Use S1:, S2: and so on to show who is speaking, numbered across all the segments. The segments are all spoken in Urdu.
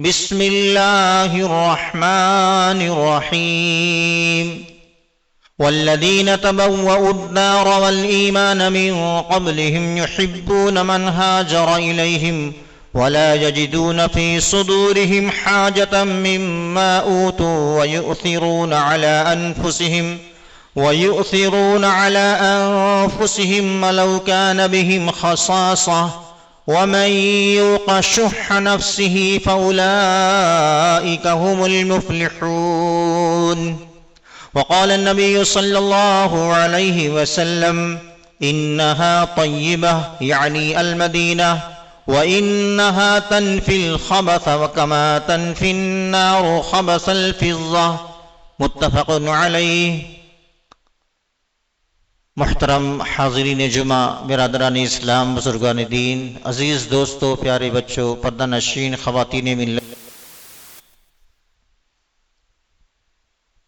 S1: بسم اللہ الرحمن الرحیم والذین تبوؤوا الدار والایمان من قبلهم يحبون من هاجر الیہم ولا يجدون في صدورهم حاجة مما أوتوا ويؤثرون على أنفسهم ولو كان بهم خصاصة ومن يوق شح نفسه فأولئك هم المفلحون. وقال النبي صلى الله عليه وسلم إنها طيبة يعني المدينة وَإِنَّهَا تَنْفِي الْخَبَثَ وَكَمَا تَنْفِي النَّارُ خَبَثَ الْفِضَّةِ متفق علیہ. محترم حاضرین جمعہ، برادران اسلام، بزرگان دین، عزیز دوستو، پیارے بچوں، پردہ نشین خواتین ملت،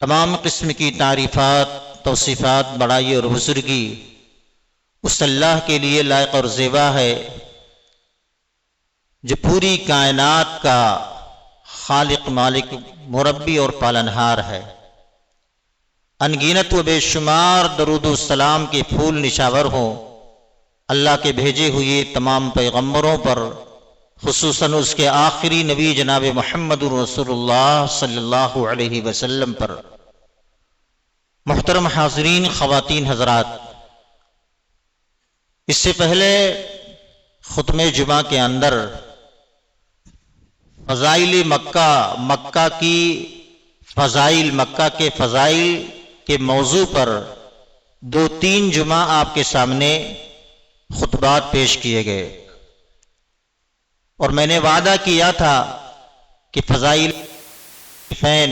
S1: تمام قسم کی تعریفات، توصیفات، بڑائی اور بزرگی اس اللہ کے لیے لائق اور زیبا ہے جو پوری کائنات کا خالق، مالک، مربی اور پالنہار ہے. انگنت و بے شمار درود و سلام کے پھول نشاور ہوں اللہ کے بھیجے ہوئے تمام پیغمبروں پر، خصوصاً اس کے آخری نبی جناب محمد رسول اللہ صلی اللہ علیہ وسلم پر. محترم حاضرین، خواتین، حضرات، اس سے پہلے خطبہ جمعہ کے اندر فضائل مکہ کی فضائل، مکہ کے فضائل کے موضوع پر 2-3 جمعہ آپ کے سامنے خطبات پیش کیے گئے، اور میں نے وعدہ کیا تھا کہ فضائل فین،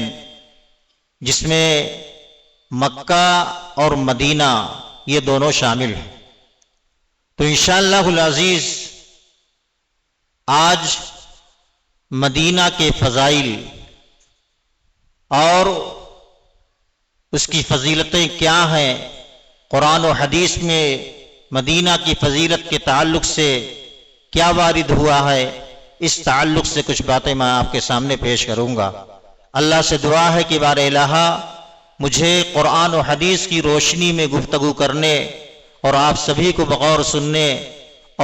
S1: جس میں مکہ اور مدینہ یہ دونوں شامل ہیں، تو انشاءاللہ العزیز آج مدینہ کے فضائل اور اس کی فضیلتیں کیا ہیں، قرآن و حدیث میں مدینہ کی فضیلت کے تعلق سے کیا وارد ہوا ہے، اس تعلق سے کچھ باتیں میں آپ کے سامنے پیش کروں گا. اللہ سے دعا ہے کہ بار الہ مجھے قرآن و حدیث کی روشنی میں گفتگو کرنے اور آپ سبھی کو بغور سننے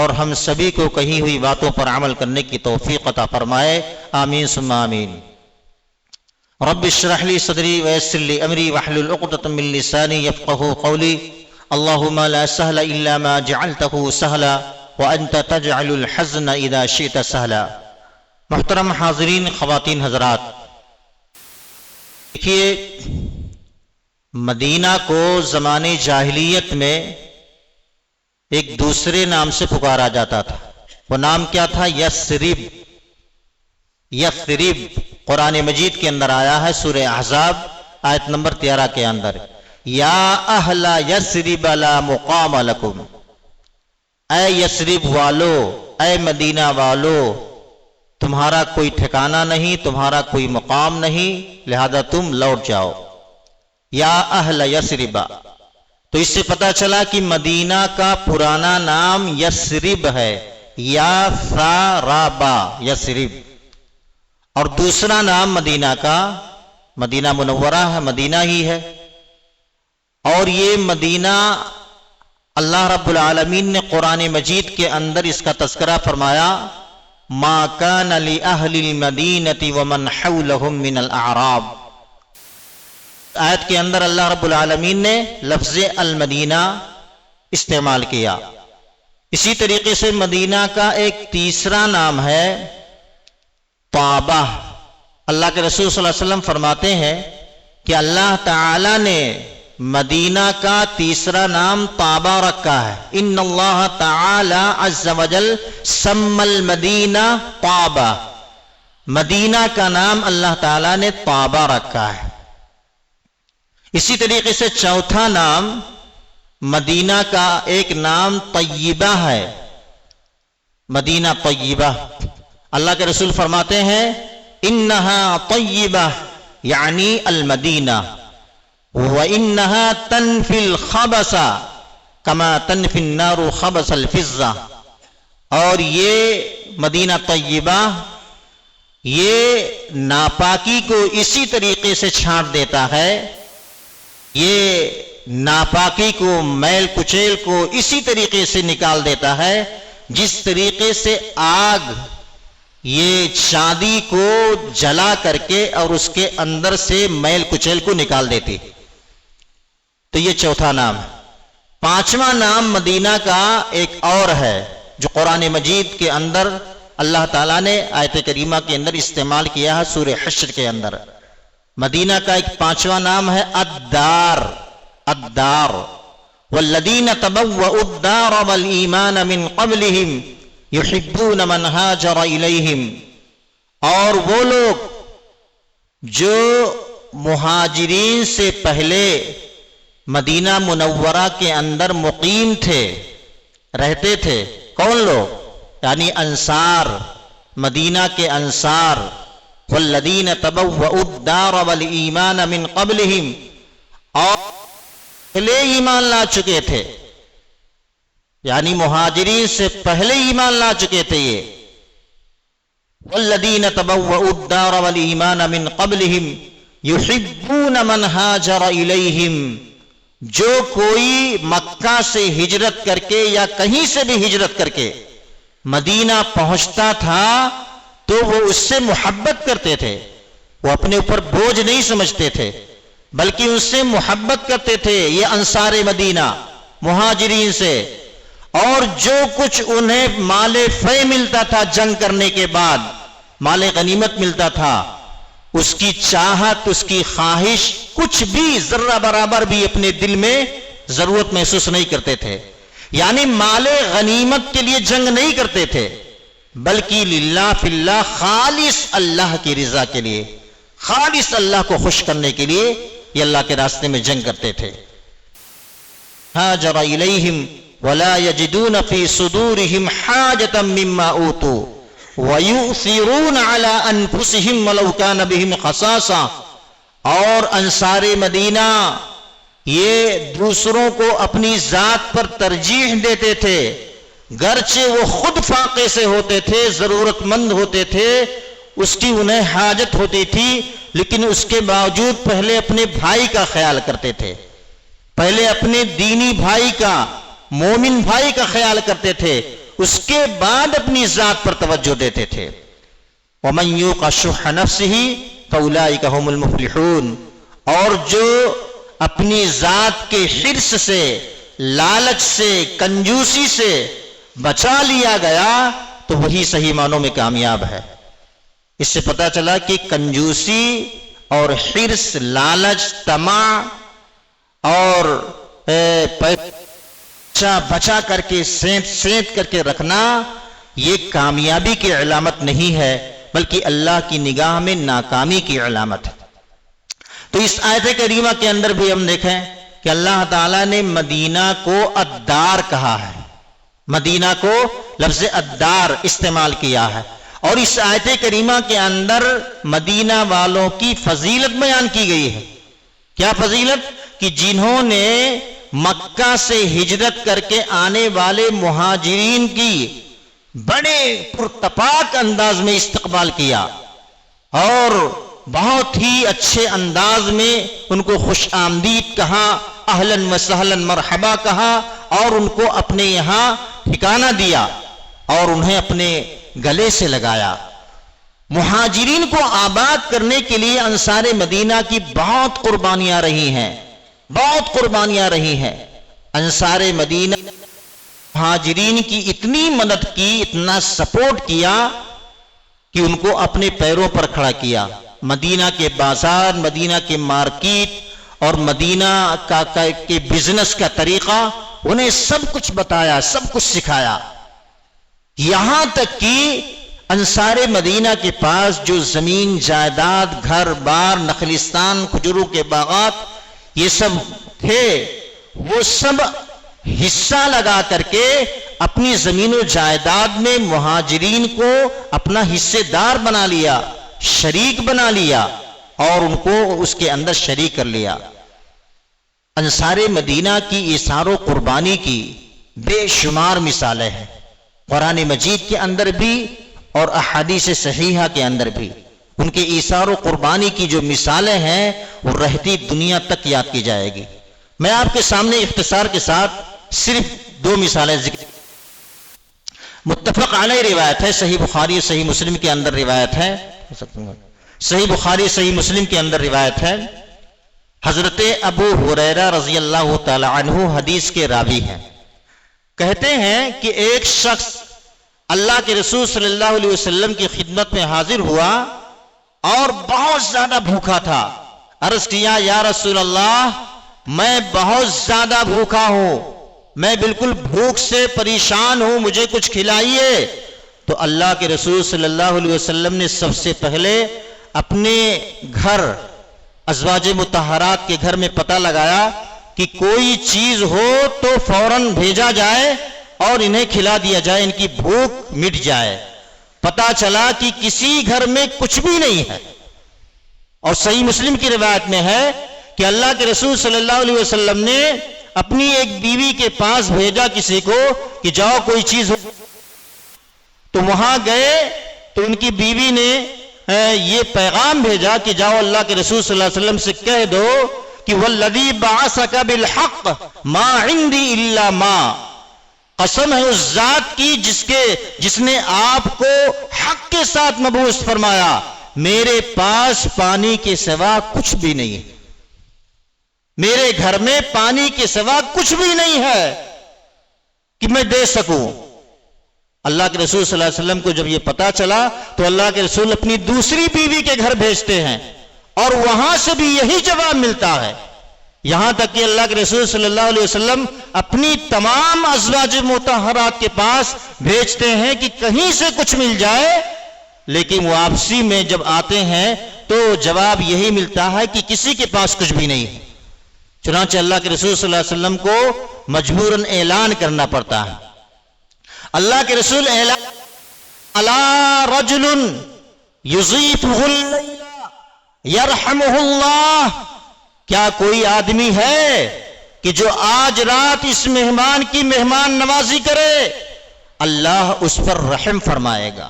S1: اور ہم سبھی کو کہی ہوئی باتوں پر عمل کرنے کی توفیق عطا فرمائے. آمین ثم آمین. رب اشرح لي صدري ويسر لي امري واحلل عقدة من لساني يفقهوا قولي. اللهم لا سهل الا ما جعلته سهلا وانت تجعل الحزن اذا شئت سهلا. محترم حاضرین، خواتین، حضرات، دیکھیے، مدینہ کو زمانے جاہلیت میں ایک دوسرے نام سے پکارا جاتا تھا. وہ نام کیا تھا؟ یثرب. یثرب قرآن مجید کے اندر آیا ہے، سورہ احزاب آیت نمبر 13 کے اندر، یا اہل یثرب لا مقام لکم. اے یثرب والو، اے مدینہ والو، تمہارا کوئی ٹھکانہ نہیں، تمہارا کوئی مقام نہیں، لہذا تم لوٹ جاؤ. یا اہل یثرب، تو اس سے پتہ چلا کہ مدینہ کا پرانا نام یثرب ہے، یا ثاربا یثرب، اور دوسرا نام مدینہ کا مدینہ منورہ ہے، مدینہ ہی ہے. اور یہ مدینہ اللہ رب العالمین نے قرآن مجید کے اندر اس کا تذکرہ فرمایا، ما کان لأہل المدینة ومن حولهم من الاعراب. آیت کے اندر اللہ رب العالمین نے لفظ المدینہ استعمال کیا. اسی طریقے سے مدینہ کا ایک تیسرا نام ہے طابہ. اللہ کے رسول صلی اللہ علیہ وسلم فرماتے ہیں کہ اللہ تعالی نے مدینہ کا تیسرا نام طابہ رکھا ہے. ان اللہ تعالی عز وجل سمى المدینہ طابہ. مدینہ کا نام اللہ تعالی نے طابہ رکھا ہے. اسی طریقے سے چوتھا نام مدینہ کا ایک نام طیبہ ہے، مدینہ طیبہ. اللہ کے رسول فرماتے ہیں انہا طیبہ یعنی المدینہ، وانہا تنفی الخبث کما تنفی النار خبث الفضہ. اور یہ مدینہ طیبہ یہ ناپاکی کو اسی طریقے سے چھانٹ دیتا ہے، یہ ناپاکی کو، میل کچیل کو اسی طریقے سے نکال دیتا ہے جس طریقے سے آگ یہ چاندی کو جلا کر کے اور اس کے اندر سے میل کچیل کو نکال دیتی۔ تو یہ چوتھا نام ہے۔ پانچواں نام مدینہ کا ایک اور ہے جو قرآن مجید کے اندر اللہ تعالیٰ نے آیت کریمہ کے اندر استعمال کیا ہے، سورہ حشر کے اندر۔ مدینہ کا ایک پانچواں نام ہے الدار، الدار والذین تبوؤوا الدار والایمان من قبلہم یحبون من ہاجر الیہم، اور وہ لوگ جو مہاجرین سے پہلے مدینہ منورہ کے اندر مقیم تھے، رہتے تھے۔ کون لوگ؟ یعنی انصار، مدینہ کے انصار۔ والذین تبوؤوا الدار والایمان من قبلہم، اور پہلے ایمان لا چکے تھے، یعنی مہاجرین سے پہلے ایمان لا چکے تھے یہ۔ والذین تبوؤوا الدار والایمان من قبلہم یحبون من ہاجر الیہم، جو کوئی مکہ سے ہجرت کر کے یا کہیں سے بھی ہجرت کر کے مدینہ پہنچتا تھا تو وہ اس سے محبت کرتے تھے، وہ اپنے اوپر بوجھ نہیں سمجھتے تھے بلکہ اس سے محبت کرتے تھے، یہ انصار مدینہ مہاجرین سے۔ اور جو کچھ انہیں مال فے ملتا تھا جنگ کرنے کے بعد، مال غنیمت ملتا تھا، اس کی چاہت، اس کی خواہش کچھ بھی ذرہ برابر بھی اپنے دل میں ضرورت محسوس نہیں کرتے تھے، یعنی مال غنیمت کے لیے جنگ نہیں کرتے تھے بلکہ للہ فی اللہ، خالص اللہ کی رضا کے لیے، خالص اللہ کو خوش کرنے کے لیے یہ اللہ کے راستے میں جنگ کرتے تھے۔ ہاجر الیہم ولا یجدون فی صدورہم حاجۃ مما اوتوا وَيُؤْثِرُونَ عَلَىٰ أَنفُسِهِمْ وَلَوْ كَانَ بِهِمْ خَصَاصَةٌ، اور انصار مدینہ یہ دوسروں کو اپنی ذات پر ترجیح دیتے تھے، گرچہ وہ خود فاقے سے ہوتے تھے، ضرورت مند ہوتے تھے، اس کی انہیں حاجت ہوتی تھی، لیکن اس کے باوجود پہلے اپنے بھائی کا خیال کرتے تھے، پہلے اپنے دینی بھائی کا، مومن بھائی کا خیال کرتے تھے، اس کے بعد اپنی ذات پر توجہ دیتے تھے۔ وَمَن يُوقَ شُحَّ نَفْسِهِ فَأُولَٰئِكَ هُمُ الْمُفْلِحُونَ، اور جو اپنی ذات کے حرص سے، لالچ سے، کنجوسی سے بچا لیا گیا تو وہی صحیح معنوں میں کامیاب ہے۔ اس سے پتہ چلا کہ کنجوسی اور حرص، لالچ، طمع اور بچا کر کے سینت کر کے رکھنا یہ کامیابی کی علامت نہیں ہے بلکہ اللہ کی نگاہ میں ناکامی کی علامت ہے۔ تو اس آیت کریمہ کے اندر بھی ہم دیکھیں کہ اللہ تعالیٰ نے مدینہ کو الدار کہا ہے، مدینہ کو لفظ الدار استعمال کیا ہے، اور اس آیت کریمہ کے اندر مدینہ والوں کی فضیلت بیان کی گئی ہے۔ کیا فضیلت؟ کہ جنہوں نے مکہ سے ہجرت کر کے آنے والے مہاجرین کی بڑے پرتپاک انداز میں استقبال کیا اور بہت ہی اچھے انداز میں ان کو خوش آمدید کہا، اہلاً و سہلاً مرحبا کہا، اور ان کو اپنے یہاں ٹھکانہ دیا اور انہیں اپنے گلے سے لگایا۔ مہاجرین کو آباد کرنے کے لیے انصار مدینہ کی بہت قربانیاں رہی ہیں، بہت قربانیاں رہی ہیں۔ انصار مدینہ مہاجرین کی اتنی مدد کی، اتنا سپورٹ کیا کہ ان کو اپنے پیروں پر کھڑا کیا۔ مدینہ کے بازار، مدینہ کے مارکیٹ اور مدینہ کے بزنس کا طریقہ انہیں سب کچھ بتایا، سب کچھ سکھایا، یہاں تک کہ انصار مدینہ کے پاس جو زمین جائیداد، گھر بار، نخلستان، کھجوروں کے باغات یہ سب تھے، وہ سب حصہ لگا کر کے اپنی زمین و جائیداد میں مہاجرین کو اپنا حصے دار بنا لیا، شریک بنا لیا اور ان کو اس کے اندر شریک کر لیا۔ انصار مدینہ کی ایثار و قربانی کی بے شمار مثالیں ہیں، قرآن مجید کے اندر بھی اور احادیث صحیحہ کے اندر بھی ان کے ایثار و قربانی کی جو مثالیں ہیں وہ رہتی دنیا تک یاد کی جائے گی. میں آپ کے سامنے اختصار کے ساتھ صرف 2 مثالیں ذکر. متفق علیہ روایت ہے، صحیح بخاری صحیح مسلم کے اندر روایت ہے، صحیح بخاری صحیح مسلم کے اندر روایت ہے. حضرت ابو ہریرہ رضی اللہ تعالی عنہ حدیث کے راوی ہیں. کہتے ہیں کہ ایک شخص اللہ کے رسول صلی اللہ علیہ وسلم کی خدمت میں حاضر ہوا اور بہت زیادہ بھوکا تھا. عرض کیا یا رسول اللہ میں بہت زیادہ بھوکا ہوں، میں بالکل بھوک سے پریشان ہوں، مجھے کچھ کھلائیے. تو اللہ کے رسول صلی اللہ علیہ وسلم نے سب سے پہلے اپنے گھر ازواج مطہرات کے گھر میں پتہ لگایا کہ کوئی چیز ہو تو فوراً بھیجا جائے اور انہیں کھلا دیا جائے، ان کی بھوک مٹ جائے. پتہ چلا کہ کسی گھر میں کچھ بھی نہیں ہے. اور صحیح مسلم کی روایت میں ہے کہ اللہ کے رسول صلی اللہ علیہ وسلم نے اپنی ایک بیوی کے پاس بھیجا کسی کو کہ جاؤ کوئی چیز ہو. تو وہاں گئے تو ان کی بیوی نے یہ پیغام بھیجا کہ جاؤ اللہ کے رسول صلی اللہ علیہ وسلم سے کہہ دو کہ والذی بعثک بالحق ما عندی الا ما، قسم ہے اس ذات کی جس نے آپ کو حق کے ساتھ مبعوث فرمایا، میرے پاس پانی کے سوا کچھ بھی نہیں ہے، میرے گھر میں پانی کے سوا کچھ بھی نہیں ہے کہ میں دے سکوں. اللہ کے رسول صلی اللہ علیہ وسلم کو جب یہ پتا چلا تو اللہ کے رسول اپنی دوسری بیوی کے گھر بھیجتے ہیں اور وہاں سے بھی یہی جواب ملتا ہے. یہاں تک کہ اللہ کے رسول صلی اللہ علیہ وسلم اپنی تمام ازواج مطہرات کے پاس بھیجتے ہیں کہ کہیں سے کچھ مل جائے، لیکن واپسی میں جب آتے ہیں تو جواب یہی ملتا ہے کہ کسی کے پاس کچھ بھی نہیں ہے. چنانچہ اللہ کے رسول صلی اللہ علیہ وسلم کو مجبوراً اعلان کرنا پڑتا ہے. اللہ کے رسول اعلان الا رجل یضیفہ اللیل یرحمہ اللہ، کیا کوئی آدمی ہے کہ جو آج رات اس مہمان کی مہمان نوازی کرے، اللہ اس پر رحم فرمائے گا،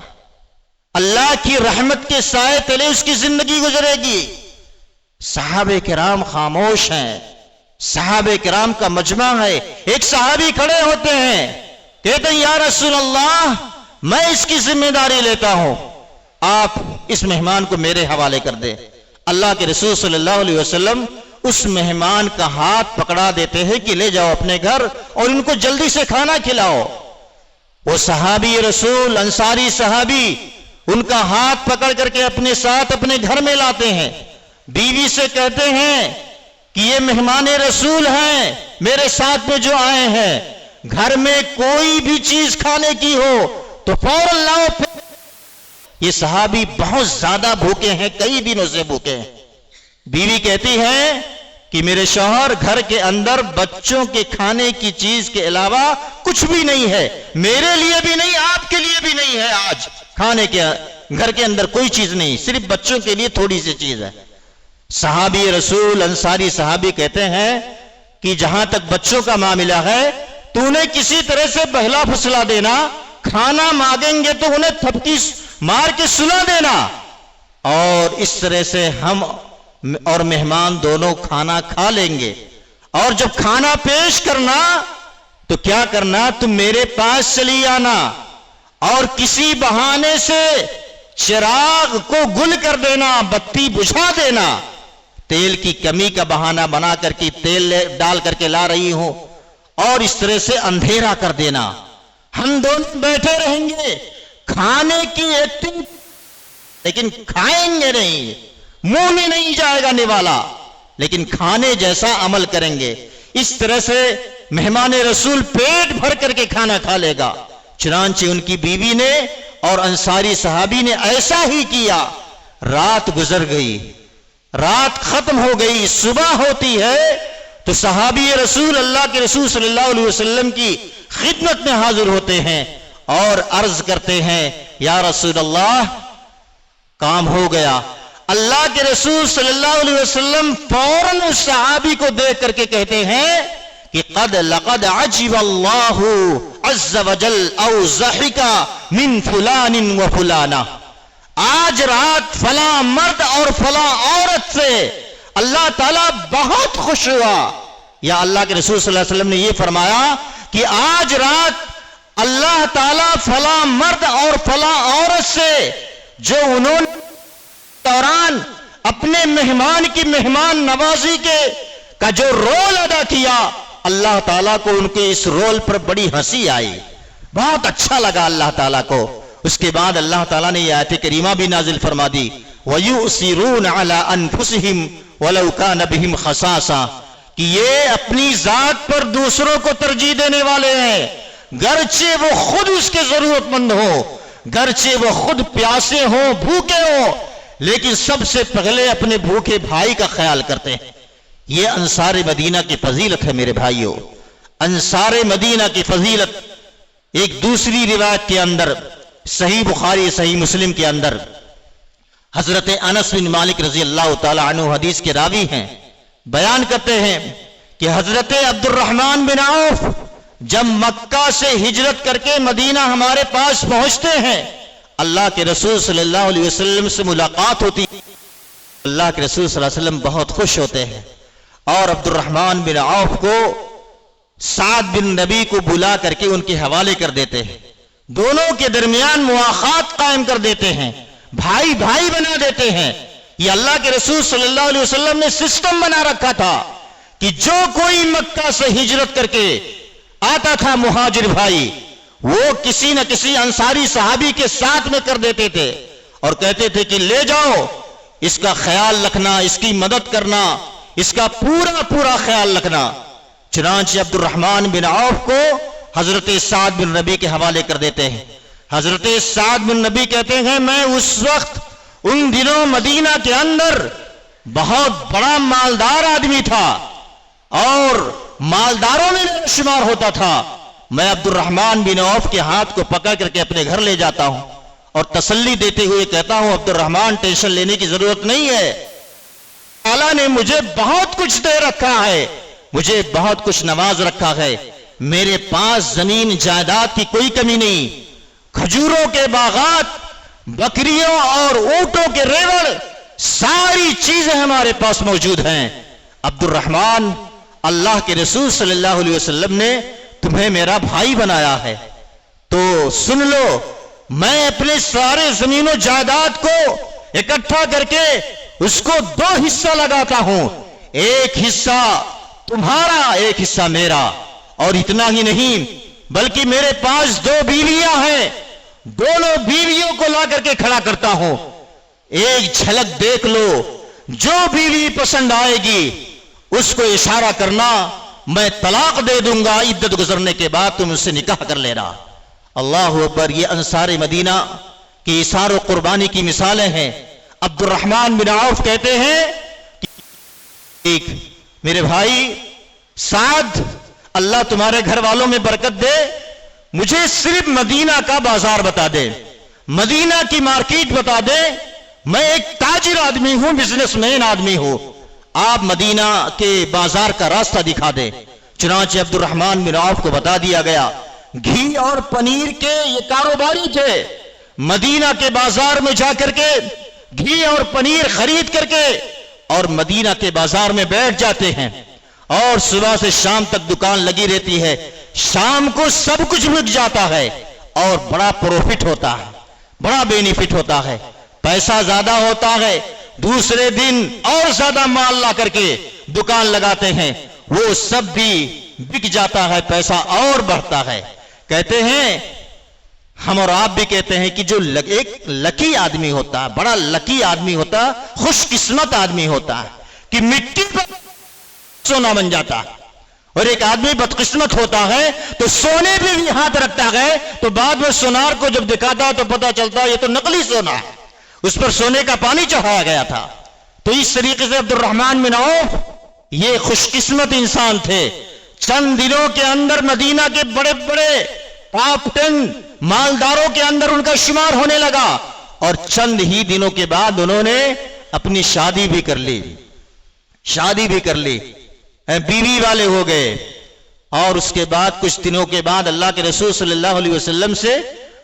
S1: اللہ کی رحمت کے سائے تلے اس کی زندگی گزرے گی. صحابہ کرام خاموش ہیں، صحابہ کرام کا مجمع ہے. ایک صحابی کھڑے ہوتے ہیں، کہتے ہیں یا رسول اللہ میں اس کی ذمہ داری لیتا ہوں، آپ اس مہمان کو میرے حوالے کر دیں. اللہ کے رسول صلی اللہ علیہ وسلم اس مہمان کا ہاتھ پکڑا دیتے ہیں کہ لے جاؤ اپنے گھر اور ان کو جلدی سے کھانا کھلاؤ. وہ صحابی رسول انصاری صحابی ان کا ہاتھ پکڑ کر کے اپنے ساتھ اپنے گھر میں لاتے ہیں. بیوی سے کہتے ہیں کہ یہ مہمان رسول ہیں میرے ساتھ میں جو آئے ہیں، گھر میں کوئی بھی چیز کھانے کی ہو تو فوراً لاؤ. یہ صحابی بہت زیادہ بھوکے ہیں، کئی دنوں سے بھوکے ہیں. بیوی کہتی ہے کہ میرے شوہر گھر کے اندر بچوں کے کھانے کی چیز کے علاوہ کچھ بھی نہیں ہے، میرے لیے بھی نہیں آپ کے لیے بھی نہیں ہے، آج کھانے کے گھر کے اندر کوئی چیز نہیں، صرف بچوں کے لیے تھوڑی سی چیز ہے. صحابی رسول انصاری صحابی کہتے ہیں کہ جہاں تک بچوں کا معاملہ ہے تو انہیں کسی طرح سے بہلا پھسلا دینا، کھانا مانگیں گے تو انہیں تھپکی مار کے سلا دینا، اور اس طرح سے ہم اور مہمان دونوں کھانا کھا لیں گے. اور جب کھانا پیش کرنا تو کیا کرنا، تم میرے پاس چلی آنا اور کسی بہانے سے چراغ کو گل کر دینا، بتی بجھا دینا. تیل کی کمی کا بہانہ بنا کر کے تیل ڈال کر کے لا رہی ہوں اور اس طرح سے اندھیرا کر دینا. ہم دونوں بیٹھے رہیں گے، کھانے کی ایکٹنگ، لیکن کھائیں گے نہیں، منہ میں نہیں جائے گا نوالا، لیکن کھانے جیسا عمل کریں گے. اس طرح سے مہمان رسول پیٹ بھر کر کے کھانا کھا لے گا. چنانچہ ان کی بیوی نے اور انصاری صحابی نے ایسا ہی کیا. رات گزر گئی، رات ختم ہو گئی، صبح ہوتی ہے تو صحابی رسول اللہ کے رسول صلی اللہ علیہ وسلم کی خدمت میں حاضر ہوتے ہیں اور عرض کرتے ہیں یا رسول اللہ کام ہو گیا. اللہ کے رسول صلی اللہ علیہ وسلم فوراً اس صحابی کو دیکھ کر کے کہتے ہیں کہ لقد عجب اللہ عز وجل او ضحک من فلان و فلانہ، آج رات فلاں مرد اور فلاں عورت سے اللہ تعالیٰ بہت خوش ہوا. یا اللہ کے رسول صلی اللہ علیہ وسلم نے یہ فرمایا کہ آج رات اللہ تعالیٰ فلاں مرد اور فلاں عورت سے جو انہوں نے دوران اپنے مہمان کی مہمان نوازی کا جو رول ادا کیا، اللہ تعالیٰ کو ان کے اس رول پر بڑی ہنسی آئی، بہت اچھا لگا اللہ تعالیٰ کو. اس کے بعد اللہ تعالیٰ نے یہ آیت کریمہ بھی نازل فرما دی، وَيُؤْثِرُونَ عَلَىٰ أَنفُسِهِمْ وَلَوْ كَانَ بِهِمْ خَصَاصَةٌ، کہ یہ اپنی ذات پر دوسروں کو ترجیح دینے والے ہیں، گرچہ وہ خود اس کے ضرورت مند ہو، گرچہ وہ خود پیاسے ہوں، بھوکے ہوں، لیکن سب سے پہلے اپنے بھوکے بھائی کا خیال کرتے ہیں. یہ انصار مدینہ کی فضیلت ہے میرے بھائیوں. انصار مدینہ کی فضیلت ایک دوسری روایت کے اندر، صحیح بخاری صحیح مسلم کے اندر حضرت انس بن مالک رضی اللہ تعالی عنہ حدیث کے راوی ہیں، بیان کرتے ہیں کہ حضرت عبد الرحمن بن عوف جب مکہ سے ہجرت کر کے مدینہ ہمارے پاس پہنچتے ہیں، اللہ کے رسول صلی اللہ علیہ وسلم سے ملاقات ہوتی، اللہ کے رسول صلی اللہ علیہ وسلم بہت خوش ہوتے ہیں اور عبد الرحمن بن عوف کو سعد بن نبی کو بلا کر کے ان کے حوالے کر دیتے ہیں، دونوں کے درمیان مواخات قائم کر دیتے ہیں، بھائی بھائی بنا دیتے ہیں. یہ اللہ کے رسول صلی اللہ علیہ وسلم نے سسٹم بنا رکھا تھا کہ جو کوئی مکہ سے ہجرت کر کے آتا تھا مہاجر بھائی، وہ کسی نہ کسی انصاری صحابی کے ساتھ میں کر دیتے تھے اور کہتے تھے کہ لے جاؤ، اس کا خیال رکھنا، اس کی مدد کرنا، اس کا پورا پورا خیال رکھنا. چنانچہ عبد الرحمن بن عوف کو حضرت سعد بن ربیع کے حوالے کر دیتے ہیں. حضرت سعد بن ربیع کہتے ہیں میں اس وقت ان دنوں مدینہ کے اندر بہت بڑا مالدار آدمی تھا اور مالداروں میں شمار ہوتا تھا. میں عبد الرحمن بن عوف کے ہاتھ کو پکڑ کر کے اپنے گھر لے جاتا ہوں اور تسلی دیتے ہوئے کہتا ہوں عبد الرحمن ٹینشن لینے کی ضرورت نہیں ہے، اللہ نے مجھے بہت کچھ دے رکھا ہے، مجھے بہت کچھ نواز رکھا ہے، میرے پاس زمین جائیداد کی کوئی کمی نہیں، کھجوروں کے باغات، بکریوں اور اونٹوں کے ریوڑ، ساری چیزیں ہمارے پاس موجود ہیں. عبد الرحمن، اللہ کے رسول صلی اللہ علیہ وسلم نے تمہیں میرا بھائی بنایا ہے تو سن لو، میں اپنے سارے زمین و جائیداد کو اکٹھا کر کے اس کو 2 حصہ لگاتا ہوں، ایک حصہ تمہارا ایک حصہ میرا. اور اتنا ہی نہیں بلکہ میرے پاس 2 بیویاں ہیں، دونوں بیویوں کو لا کر کے کھڑا کرتا ہوں، ایک جھلک دیکھ لو، جو بیوی پسند آئے گی اس کو اشارہ کرنا، میں طلاق دے دوں گا، عدت گزرنے کے بعد تم اس سے نکاح کر لینا. اللہ اکبر. یہ انصار مدینہ کی اثار و قربانی کی مثالیں ہیں. عبد الرحمن بن عوف کہتے ہیں کہ میرے بھائی سعد، اللہ تمہارے گھر والوں میں برکت دے، مجھے صرف مدینہ کا بازار بتا دے، مدینہ کی مارکیٹ بتا دے، میں ایک تاجر آدمی ہوں، بزنس مین آدمی ہوں، آپ مدینہ کے بازار کا راستہ دکھا دیں. چنانچہ عبد الرحمن بن عوف کو بتا دیا گیا. گھی اور پنیر کے یہ کاروباری تھے، مدینہ کے بازار میں جا کر کے گھی اور پنیر خرید کر کے اور مدینہ کے بازار میں بیٹھ جاتے ہیں اور صبح سے شام تک دکان لگی رہتی ہے. شام کو سب کچھ بک جاتا ہے اور بڑا پروفٹ ہوتا ہے، بڑا بینیفٹ ہوتا ہے، پیسہ زیادہ ہوتا ہے. دوسرے دن اور زیادہ مال لا کر کے دکان لگاتے ہیں، وہ سب بھی بک جاتا ہے، پیسہ اور بڑھتا ہے. کہتے ہیں ہم اور آپ بھی کہتے ہیں کہ جو ایک لکی آدمی ہوتا ہے، بڑا لکی آدمی ہوتا ہے، خوش قسمت آدمی ہوتا ہے کہ مٹی پر سونا بن جاتا ہے، اور ایک آدمی بدقسمت ہوتا ہے تو سونے پہ بھی ہاتھ رکھتا ہے تو بعد میں سونار کو جب دکھاتا تو پتا چلتا یہ تو نقلی سونا ہے، اس پر سونے کا پانی چڑھایا گیا تھا. تو اس طریقے سے عبد الرحمن بن عوف یہ خوش قسمت انسان تھے. چند دنوں کے اندر مدینہ کے بڑے بڑے ٹاپ 10 مالداروں کے اندر ان کا شمار ہونے لگا اور چند ہی دنوں کے بعد انہوں نے اپنی شادی بھی کر لی، بیوی والے ہو گئے. اور اس کے بعد کچھ دنوں کے بعد اللہ کے رسول صلی اللہ علیہ وسلم سے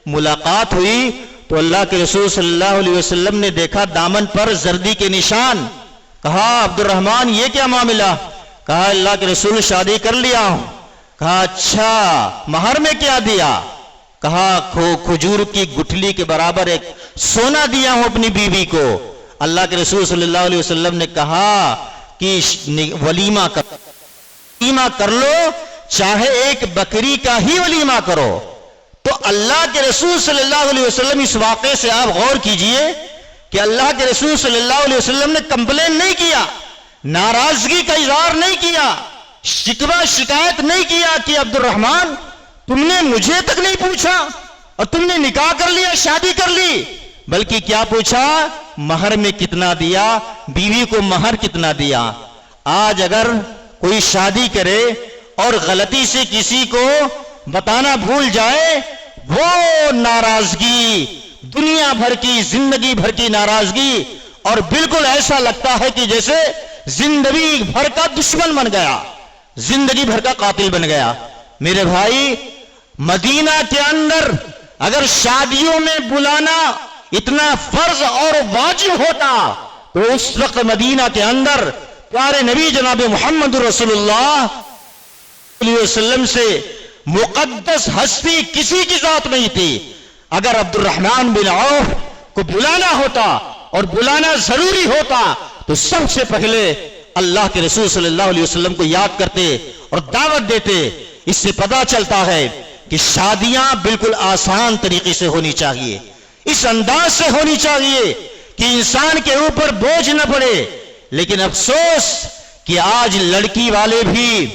S1: ملاقات ہوئی تو اللہ کے رسول صلی اللہ علیہ وسلم نے دیکھا دامن پر زردی کے نشان. کہا عبد الرحمن یہ کیا معاملہ؟ کہا اللہ کے رسول شادی کر لیا ہوں. کہا اچھا مہر میں کیا دیا؟ کہا کھجور کی گٹھلی کے برابر ایک سونا دیا ہوں اپنی بیوی کو. اللہ کے رسول صلی اللہ علیہ وسلم نے کہا کہ ولیمہ کر لو، چاہے ایک بکری کا ہی ولیمہ کرو. تو اللہ کے رسول صلی اللہ علیہ وسلم، اس واقعے سے آپ غور کیجئے کہ اللہ کے رسول صلی اللہ علیہ وسلم نے کمپلین نہیں کیا، ناراضگی کا اظہار نہیں کیا، شکوہ شکایت نہیں کیا کہ عبد الرحمن تم نے مجھے تک نہیں پوچھا اور تم نے نکاح کر لیا، شادی کر لی. بلکہ کیا پوچھا؟ مہر میں کتنا دیا، بیوی کو مہر کتنا دیا. آج اگر کوئی شادی کرے اور غلطی سے کسی کو بتانا بھول جائے، وہ ناراضگی دنیا بھر کی، زندگی بھر کی ناراضگی، اور بالکل ایسا لگتا ہے کہ جیسے زندگی بھر کا دشمن بن گیا، زندگی بھر کا قاتل بن گیا. میرے بھائی، مدینہ کے اندر اگر شادیوں میں بلانا اتنا فرض اور واجب ہوتا تو اس وقت مدینہ کے اندر پیارے نبی جناب محمد رسول اللہ علیہ وسلم سے مقدس ہستی کسی کی ذات نہیں تھی. اگر عبد الرحمن بن عوف کو بلانا ہوتا اور بلانا ضروری ہوتا تو سب سے پہلے اللہ کے رسول صلی اللہ علیہ وسلم کو یاد کرتے اور دعوت دیتے. اس سے پتا چلتا ہے کہ شادیاں بالکل آسان طریقے سے ہونی چاہیے، اس انداز سے ہونی چاہیے کہ انسان کے اوپر بوجھ نہ پڑے. لیکن افسوس کہ آج لڑکی والے بھی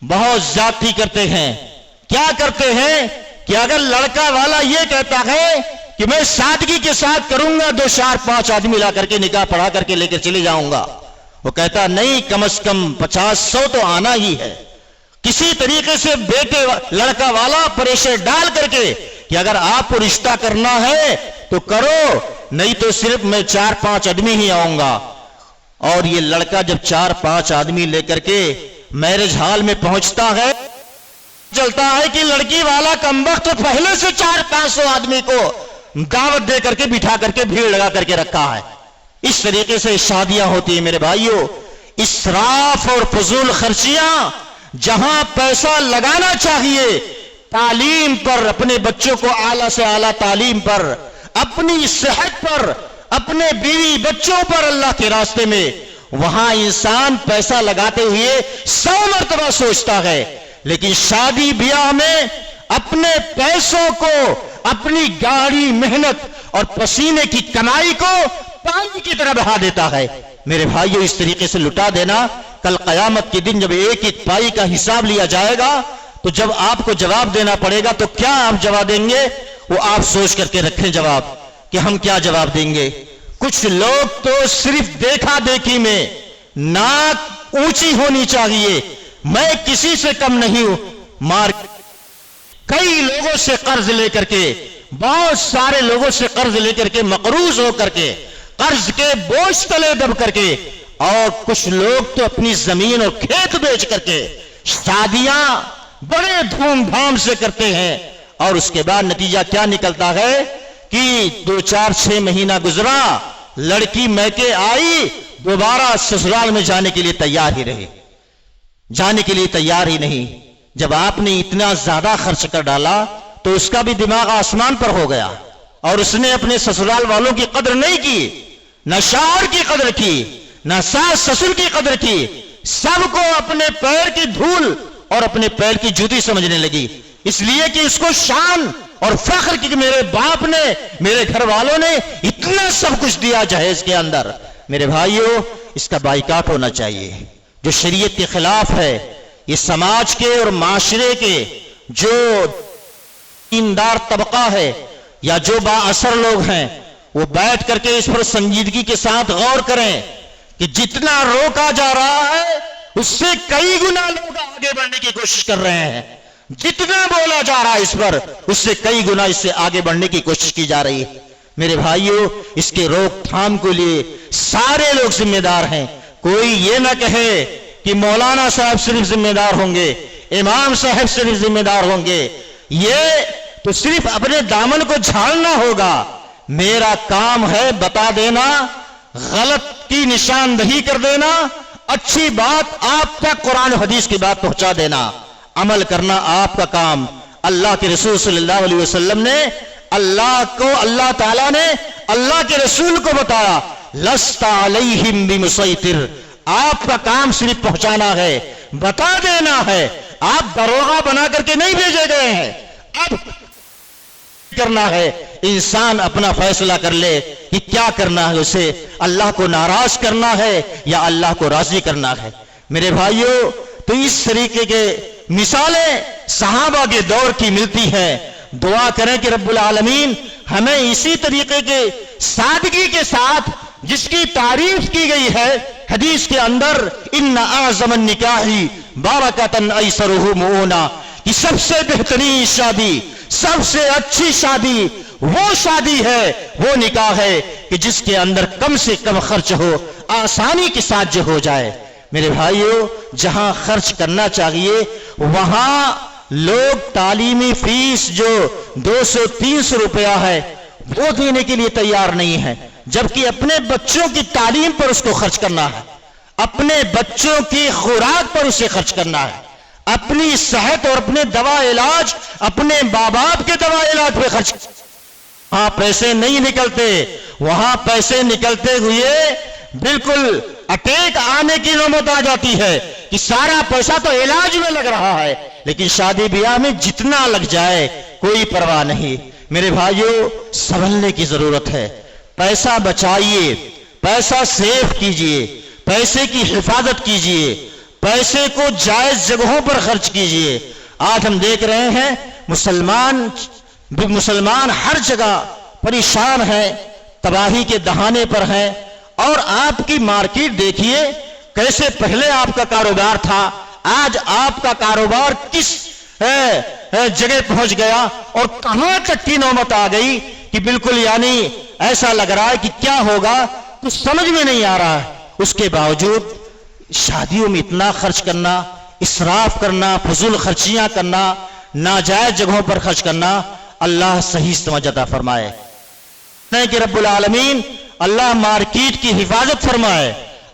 S1: بہت زیادتی کرتے ہیں. کیا کرتے ہیں کہ اگر لڑکا والا یہ کہتا ہے کہ میں سادگی کے ساتھ کروں گا، 2 4 5 آدمی لا کر کے نکاح پڑھا کر کے لے کر چلے جاؤں گا، وہ کہتا نہیں کم از کم 50 100 تو آنا ہی ہے. کسی طریقے سے بیٹے لڑکا والا پریشر ڈال کر کے کہ اگر آپ کو رشتہ کرنا ہے تو کرو، نہیں تو صرف میں 4 5 آدمی ہی آؤں گا. اور یہ لڑکا جب 4 5 آدمی لے کر کے میرج ہال میں پہنچتا ہے، چلتا ہے کہ لڑکی والا کمبخت پہلے سے 4 500 آدمی کو دعوت دے کر کے بٹھا کر کے بھیڑ لگا کر کے رکھا ہے. اس طریقے سے شادیاں ہوتی ہیں میرے بھائیوں. اسراف اور فضول خرچیاں، جہاں پیسہ لگانا چاہیے تعلیم پر، اپنے بچوں کو اعلیٰ سے اعلیٰ تعلیم پر، اپنی صحت پر، اپنے بیوی بچوں پر اللہ کے راستے میں، وہاں انسان پیسہ لگاتے ہوئے 100 مرتبہ سوچتا ہے. لیکن شادی بیاہ میں اپنے پیسوں کو، اپنی گاڑی محنت اور پسینے کی کمائی کو پانی کی طرح بہا دیتا ہے. میرے بھائیو، اس طریقے سے لٹا دینا، کل قیامت کے دن جب ایک ایک پائی کا حساب لیا جائے گا تو جب آپ کو جواب دینا پڑے گا تو کیا آپ جواب دیں گے؟ وہ آپ سوچ کر کے رکھیں جواب کہ ہم کیا جواب دیں گے. کچھ لوگ تو صرف دیکھا دیکھی میں، ناک اونچی ہونی چاہیے، میں کسی سے کم نہیں ہوں، کئی لوگوں سے قرض لے کر کے، بہت سارے لوگوں سے قرض لے کر کے، مقروض ہو کر کے، قرض کے بوجھ تلے دب کر کے، اور کچھ لوگ تو اپنی زمین اور کھیت بیچ کر کے شادیاں بڑے دھوم دھام سے کرتے ہیں. اور اس کے بعد نتیجہ کیا نکلتا ہے کہ 2 4 6 مہینہ گزرا، لڑکی میکے آئی، دوبارہ سسرال میں جانے کے لیے تیار ہی رہی، جانے کے لیے تیار ہی نہیں. جب آپ نے اتنا زیادہ خرچ کر ڈالا تو اس کا بھی دماغ آسمان پر ہو گیا، اور اس نے اپنے سسرال والوں کی قدر نہیں کی، نہ شوہر کی قدر کی، نہ ساس سسر کی قدر کی، سب کو اپنے پیر کی دھول اور اپنے پیر کی جوتی سمجھنے لگی، اس لیے کہ اس کو شان اور فخر کی کہ میرے باپ نے، میرے گھر والوں نے اتنا سب کچھ دیا جہیز کے اندر. میرے بھائیوں، اس کا بائیکاٹ ہونا چاہیے جو شریعت کے خلاف ہے. یہ سماج کے اور معاشرے کے جو دیندار طبقہ ہے یا جو با اثر لوگ ہیں، وہ بیٹھ کر کے اس پر سنجیدگی کے ساتھ غور کریں کہ جتنا روکا جا رہا ہے اس سے کئی گنا لوگ آگے بڑھنے کی کوشش کر رہے ہیں، جتنا بولا جا رہا ہے اس پر اس سے کئی گنا اس سے آگے بڑھنے کی کوشش کی جا رہی ہے. میرے بھائیوں، اس کے روک تھام کے لیے سارے لوگ ذمہ دار ہیں. کوئی یہ نہ کہے کہ مولانا صاحب صرف ذمہ دار ہوں گے، امام صاحب صرف ذمہ دار ہوں گے. یہ تو صرف اپنے دامن کو جھاڑنا ہوگا. میرا کام ہے بتا دینا، غلط کی نشاندہی کر دینا، اچھی بات آپ تک قرآن و حدیث کی بات پہنچا دینا، عمل کرنا آپ کا کام. اللہ کے رسول صلی اللہ علیہ وسلم نے اللہ تعالیٰ نے اللہ کے رسول کو بتایا، لست علیہم بمسیطر، آپ کا کام صرف پہنچانا ہے، بتا دینا ہے. آپ دروغہ بنا کر کے نہیں بھیجے گئے ہیں. اب کرنا ہے انسان اپنا فیصلہ کر لے کہ کیا کرنا ہے، اسے اللہ کو ناراض کرنا ہے یا اللہ کو راضی کرنا ہے. میرے بھائیوں، تو اس طریقے کے مثالیں صحابہ کے دور کی ملتی ہیں. دعا کریں کہ رب العالمین ہمیں اسی طریقے کے سادگی کے ساتھ جس کی تعریف کی گئی ہے حدیث کے اندر، ان اعظم النکاح بارکۃ ایسرہ مؤونہ، کہ سب سے بہترین شادی، سب سے اچھی شادی وہ شادی ہے، وہ نکاح ہے کہ جس کے اندر کم سے کم خرچ ہو، آسانی کے ساتھ جو ہو جائے. میرے بھائیوں، جہاں خرچ کرنا چاہیے وہاں لوگ تعلیمی فیس جو 200-300 روپیہ ہے وہ دینے کے لیے تیار نہیں ہے، جبکہ اپنے بچوں کی تعلیم پر اس کو خرچ کرنا ہے، اپنے بچوں کی خوراک پر اسے خرچ کرنا ہے، اپنی صحت اور اپنے دوا علاج، اپنے ماں باپ کے دوا علاج پہ خرچ. وہاں پیسے نہیں نکلتے، وہاں پیسے نکلتے ہوئے بالکل اٹیک آنے کی نوبت آ جاتی ہے کہ سارا پیسہ تو علاج میں لگ رہا ہے، لیکن شادی بیاہ میں جتنا لگ جائے کوئی پرواہ نہیں. میرے بھائیوں، سنبھلنے کی ضرورت ہے. پیسہ بچائیے، پیسہ سیو کیجئے، پیسے کی حفاظت کیجئے، پیسے کو جائز جگہوں پر خرچ کیجئے. آج ہم دیکھ رہے ہیں مسلمان ہر جگہ پریشان ہیں، تباہی کے دہانے پر ہیں. اور آپ کی مارکیٹ دیکھیے کیسے پہلے آپ کا کاروبار تھا، آج آپ کا کاروبار کس جگہ پہنچ گیا اور کہاں تک کی نوبت آ گئی کہ بالکل یعنی ایسا لگ رہا ہے کہ کیا ہوگا کچھ سمجھ میں نہیں آ رہا ہے. اس کے باوجود شادیوں میں اتنا خرچ کرنا، اسراف کرنا، فضول خرچیاں کرنا، ناجائز جگہوں پر خرچ کرنا، اللہ صحیح سمجھ عطا فرمائے. نہیں کہ رب العالمین اللہ مارکیٹ کی حفاظت فرمائے.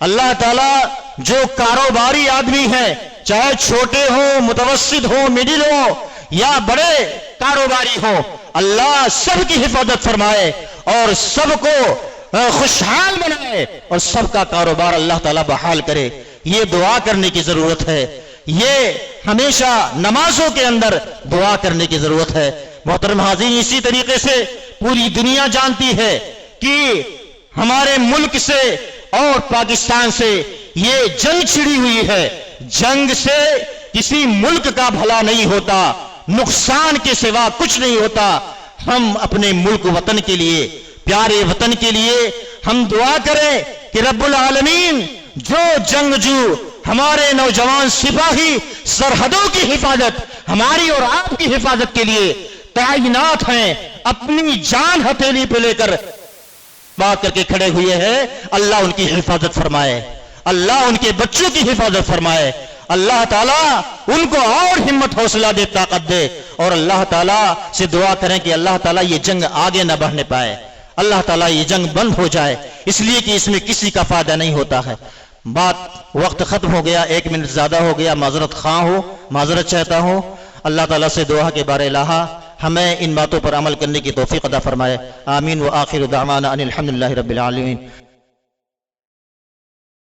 S1: اللہ تعالیٰ جو کاروباری آدمی ہیں، چاہے چھوٹے ہوں، متوسط ہوں، مڈل ہو یا بڑے کاروباری ہوں، اللہ سب کی حفاظت فرمائے اور سب کو خوشحال بنائے اور سب کا کاروبار اللہ تعالیٰ بحال کرے. یہ دعا کرنے کی ضرورت ہے، یہ ہمیشہ نمازوں کے اندر دعا کرنے کی ضرورت ہے. محترم حاضرین، اسی طریقے سے پوری دنیا جانتی ہے کہ ہمارے ملک سے اور پاکستان سے یہ جنگ چھڑی ہوئی ہے. جنگ سے کسی ملک کا بھلا نہیں ہوتا، نقصان کے سوا کچھ نہیں ہوتا. ہم اپنے ملک وطن کے لیے، پیارے وطن کے لیے ہم دعا کریں کہ رب العالمین جو جنگجو ہمارے نوجوان سپاہی سرحدوں کی حفاظت، ہماری اور آپ کی حفاظت کے لیے تعینات ہیں، اپنی جان ہتھیلی پہ لے کر بات کر کے کھڑے ہوئے ہیں، اللہ ان کی حفاظت فرمائے، اللہ ان کے بچوں کی حفاظت فرمائے. اللہ تعالیٰ ان کو اور ہمت حوصلہ دے، طاقت دے. اور اللہ تعالیٰ سے دعا کریں کہ اللہ تعالیٰ یہ جنگ آگے نہ بڑھنے پائے، اللہ تعالیٰ یہ جنگ بند ہو جائے، اس لیے کہ اس میں کسی کا فائدہ نہیں ہوتا ہے. وقت ختم ہو گیا، 1 منٹ زیادہ ہو گیا، معذرت خواہ ہوں، معذرت چاہتا ہوں. اللہ تعالیٰ سے دعا کے بارے الہا ہمیں ان باتوں پر عمل کرنے کی توفیق عطا فرمائے. آمین. وآخر دعوانا ان الحمدللہ رب العالمین.